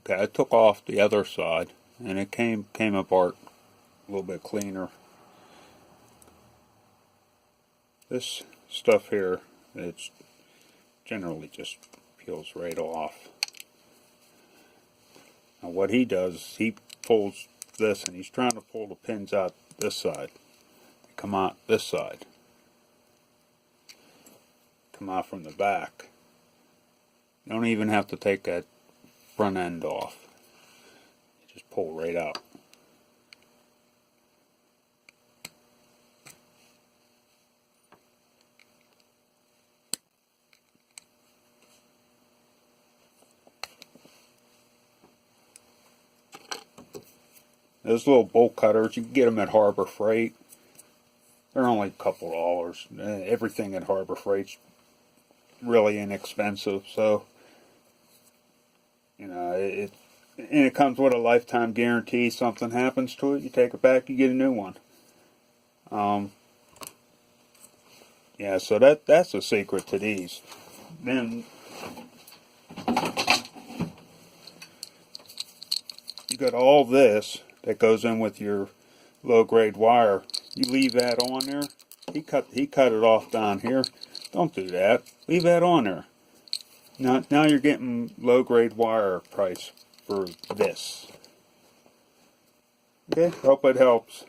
Okay, I took off the other side, and it came apart a little bit cleaner. This stuff here, it's generally just peels right off. Now what he does, he pulls this, and he's trying to pull the pins out this side. Come out this side. Come out from the back. You don't even have to take that front end off. You just pull right out. Those little bolt cutters, you can get them at Harbor Freight. They're only a couple dollars. Everything at Harbor Freight's really inexpensive, so you know and it comes with a lifetime guarantee. Something happens to it, you take it back, you get a new one. Yeah, so that's the secret to these. Then you got all this that goes in with your low grade wire. You leave that on there. He cut it off down here. Don't do that. Leave that on there. Now you're getting low grade wire price for this. Okay, hope it helps.